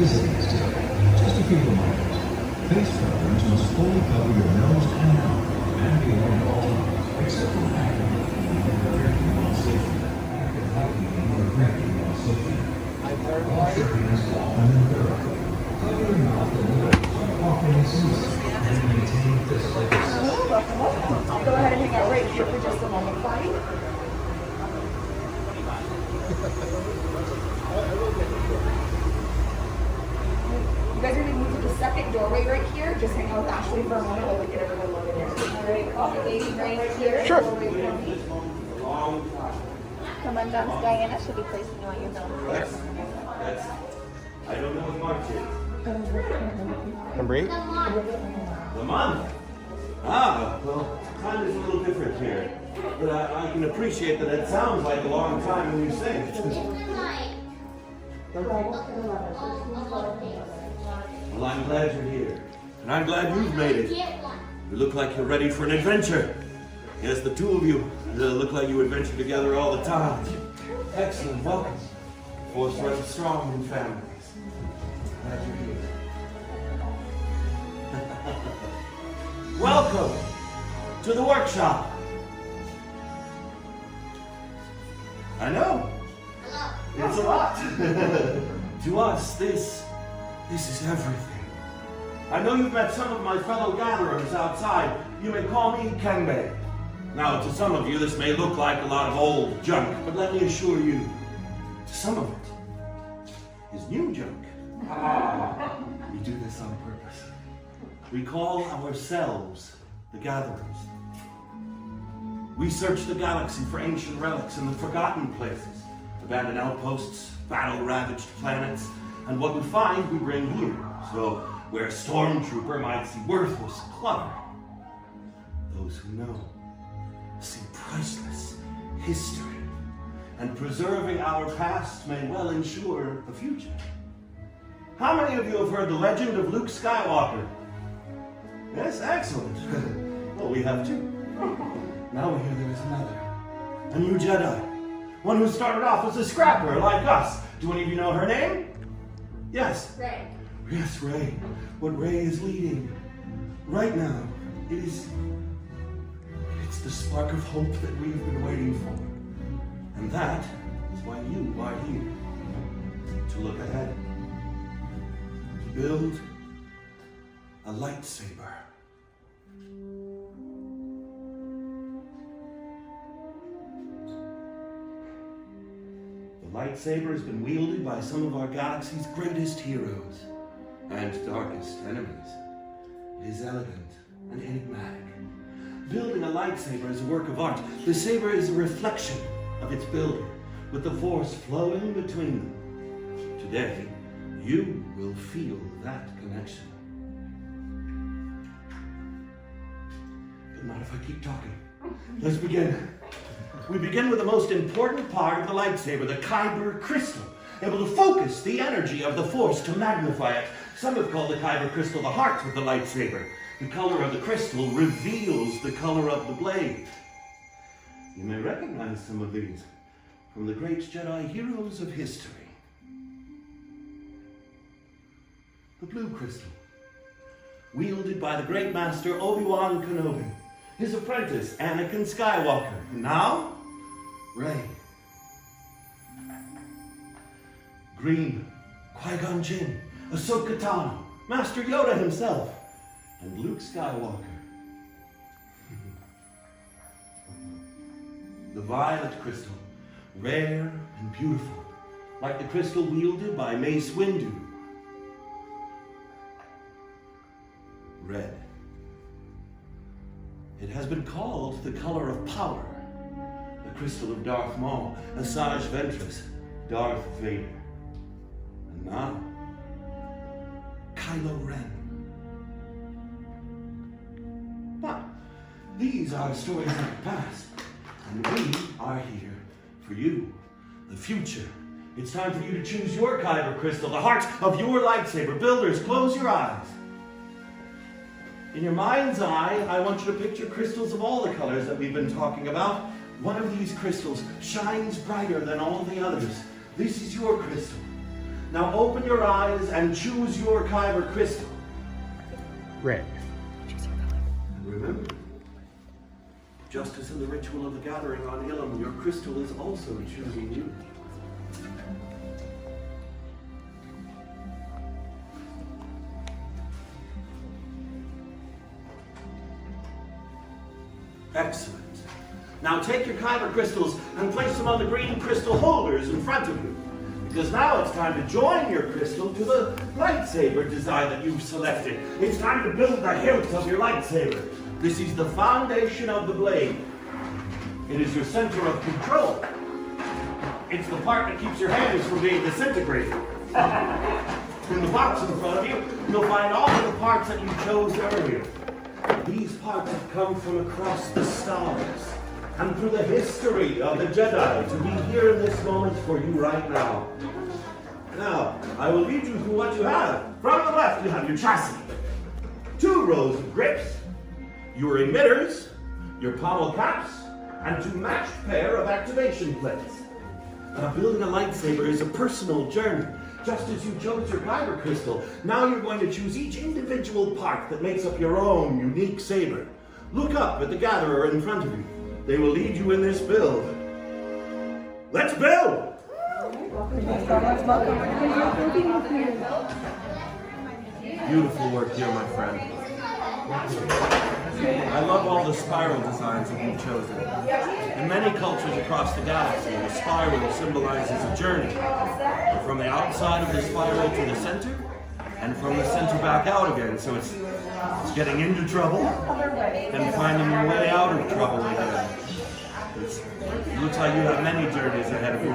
visiting us today, just a few reminders. Face coverings must fully cover your nose and mouth and be worn at all times, except for acting or drinking while safely. Active hiking or drinking while safely. Wash your hands often and thoroughly. Cover your mouth and nose when coughing and sneezing, and maintain physical distance. I'll go ahead and hang out right here for just a moment, fine? You guys are going to move to the second doorway right here. Just hang out with Ashley for a moment while we get everyone loaded in. All right, coffee lady right here. Sure. Come on down, Diana. She'll be placing you on your phone. I don't know what March is. Number 8? The month? Ah, well, time is a little different here. But I can appreciate that it sounds like a long time when you sing it. Well, I'm glad you're here. And I'm glad you've made it. You look like you're ready for an adventure. Yes, the two of you look like you adventure together all the time. Excellent, welcome. Force runs strong in families. Glad you're here. Welcome to the workshop. I know. It's a lot. To us, this is everything. I know you've met some of my fellow gatherers outside. You may call me Kenbei. Now, to some of you, this may look like a lot of old junk, but let me assure you, to some of it is new junk. We do this on purpose. We call ourselves the Gatherers. We search the galaxy for ancient relics in the forgotten places, abandoned outposts, battle-ravaged planets, and what we find we bring here. So, where a stormtrooper might see worthless clutter, those who know see priceless history, and preserving our past may well ensure the future. How many of you have heard the legend of Luke Skywalker? Yes, excellent. Well, we have two. Now we hear there is another. A new Jedi. One who started off as a scrapper like us. Do any of you know her name? Yes. Ray. Yes, Ray. What Ray is leading right now, it's the spark of hope that we have been waiting for. And that is why you are here. To look ahead. To build a lightsaber. The lightsaber has been wielded by some of our galaxy's greatest heroes and darkest enemies. It is elegant and enigmatic. Building a lightsaber is a work of art. The saber is a reflection of its builder, with the force flowing between them. Today, you will feel that connection. But not if I keep talking. Let's begin. We begin with the most important part of the lightsaber, the Kyber crystal, able to focus the energy of the force to magnify it. Some have called the Kyber crystal the heart of the lightsaber. The color of the crystal reveals the color of the blade. You may recognize some of these from the great Jedi heroes of history. The blue crystal, wielded by the great master Obi-Wan Kenobi, his apprentice Anakin Skywalker, and now, Rey. Green, Qui-Gon Jinn, Ahsoka Tano, Master Yoda himself, and Luke Skywalker. The violet crystal, rare and beautiful, like the crystal wielded by Mace Windu. Red. It has been called the color of power, the crystal of Darth Maul, Asajj Ventress, Darth Vader. And now, Kylo Ren. But these are stories of the past, and we are here for you, the future. It's time for you to choose your Kyber crystal, the heart of your lightsaber. Builders, close your eyes. In your mind's eye, I want you to picture crystals of all the colors that we've been talking about. One of these crystals shines brighter than all the others. This is your crystal. Now open your eyes and choose your kyber crystal. Red. And remember, just as in the ritual of the gathering on Ilum, your crystal is also choosing you. Excellent. Now take your kyber crystals and place them on the green crystal holders in front of you. Because now it's time to join your crystal to the lightsaber design that you've selected. It's time to build the hilt of your lightsaber. This is the foundation of the blade. It is your center of control. It's the part that keeps your hands from being disintegrated. In the box in front of you, you'll find all of the parts that you chose earlier. These parts have come from across the stars and through the history of the Jedi to be here in this moment for you right now. Now, I will lead you through what you have. From the left, you have your chassis, 2 rows of grips, your emitters, your pommel caps, and 2 matched pair of activation plates. Now, building a lightsaber is a personal journey. Just as you chose your kyber crystal, now you're going to choose each individual part that makes up your own unique saber. Look up at the gatherer in front of you. They will lead you in this build. Let's build! Beautiful work here, my friend. I love all the spiral designs that you've chosen. In many cultures across the galaxy, the spiral symbolizes a journey. From the outside of the spiral to the center, and from the center back out again. So it's getting into trouble, and finding your way out of trouble again. It looks like you have many journeys ahead of you.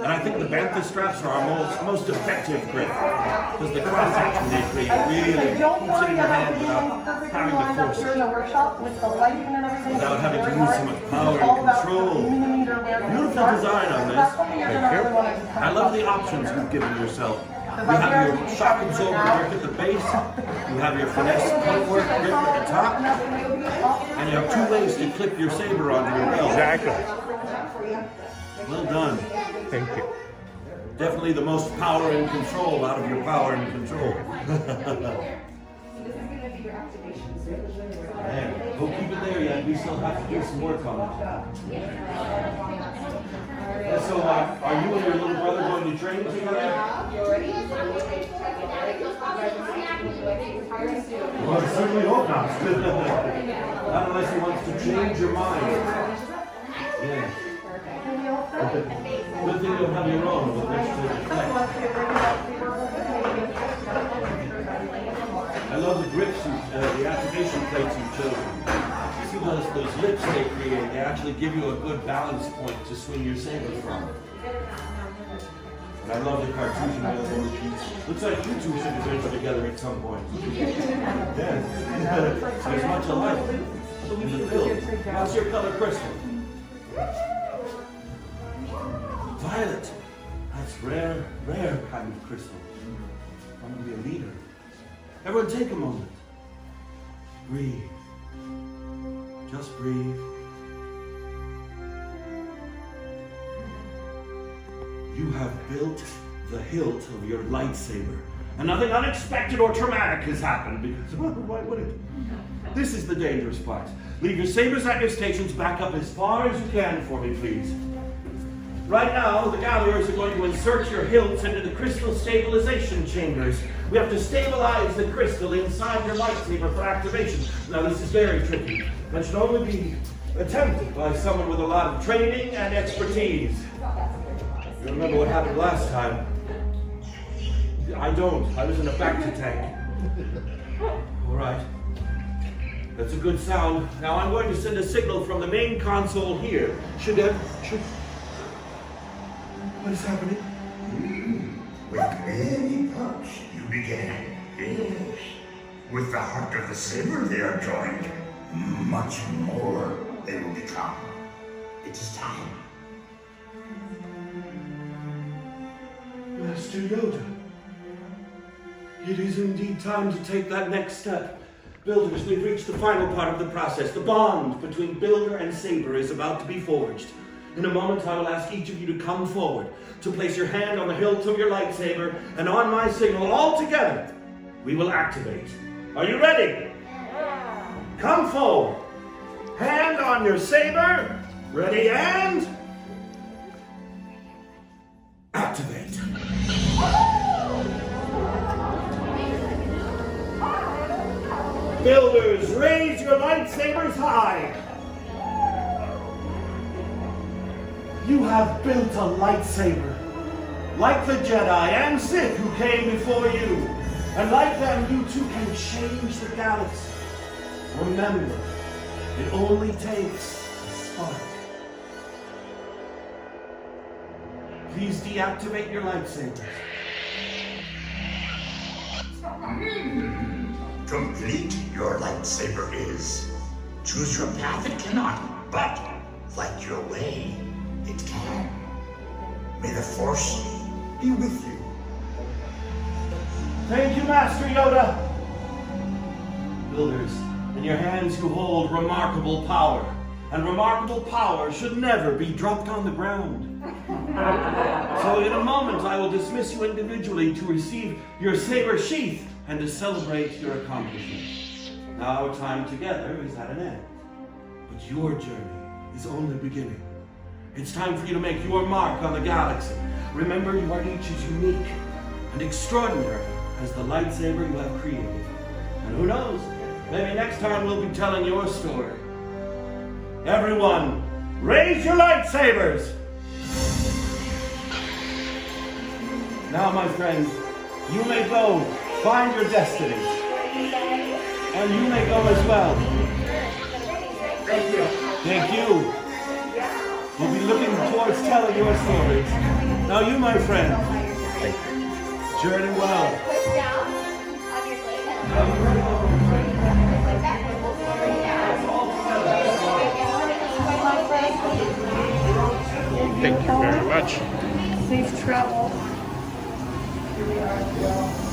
And I think the bantha straps are our most effective grip, because the cross action they create really keeps it in your hand without having to force it, without having to use so much power and control. Beautiful design on this. I love the options you've given yourself. You have your shock absorber grip at the base, you have your finesse point work grip at the top, and you have 2 ways to clip your saber onto your belt. Exactly. Well done. Thank you. Definitely the most power and control out of your power and control. Man, don't keep it there yet. We still have to do some work on it. So, are you and your little brother going to train together? Well, I certainly hope not. Not unless he wants to change your mind. Yeah. Good thing you'll have your own with which to reflect. I love the grips, the activation plates you've chosen. See those lips they create, they actually give you a good balance point to swing your saber from. And I love the Cartesian wheel piece. Looks like you two should adventure together at some point. Yeah. There's much alike in the build. What's your color crystal? Violet. That's rare kind of crystal. I'm going to be a leader. Everyone take a moment. Breathe. Just breathe. You have built the hilt of your lightsaber. And nothing unexpected or traumatic has happened because, why would it? This is the dangerous part. Leave your sabers at your stations, back up as far as you can for me, please. Right now, the gatherers are going to insert your hilts into the crystal stabilization chambers. We have to stabilize the crystal inside your lightsaber for activation. Now, this is very tricky. That should only be attempted by someone with a lot of training and expertise. You remember what happened last time? I don't. I was in a Bacta tank. All right. That's a good sound. Now I'm going to send a signal from the main console here. What is happening? With many parts you began. Yes. With the heart of the saber they are joined. Much more they will become. It is time. Master Yoda. It is indeed time to take that next step. Builders, we've reached the final part of the process. The bond between Builder and Saber is about to be forged. In a moment, I will ask each of you to come forward, to place your hand on the hilt of your lightsaber, and on my signal, all together, we will activate. Are you ready? Come forward. Hand on your saber. Ready and activate. Builders, raise your lightsabers high. You have built a lightsaber, like the Jedi and Sith who came before you. And like them, you too can change the galaxy. Remember, it only takes a spark. Please deactivate your lightsabers. Complete your lightsaber is. Choose your path it cannot, but like your way, it can. May the Force be with you. Thank you, Master Yoda. Builders, in your hands you hold remarkable power, and remarkable power should never be dropped on the ground. So in a moment I will dismiss you individually to receive your saber sheath and to celebrate your accomplishments. Now our time together is at an end, but your journey is only beginning. It's time for you to make your mark on the galaxy. Remember, you are each as unique and extraordinary as the lightsaber you have created. And who knows, maybe next time we'll be telling your story. Everyone, raise your lightsabers! Now, my friends, you may go find your destiny. And you may go as well. Thank you. Thank you. We'll be looking towards telling your stories. Now you, my friend, journey well. Push down on your blade. Thank you very much. Safe travel. Here we are.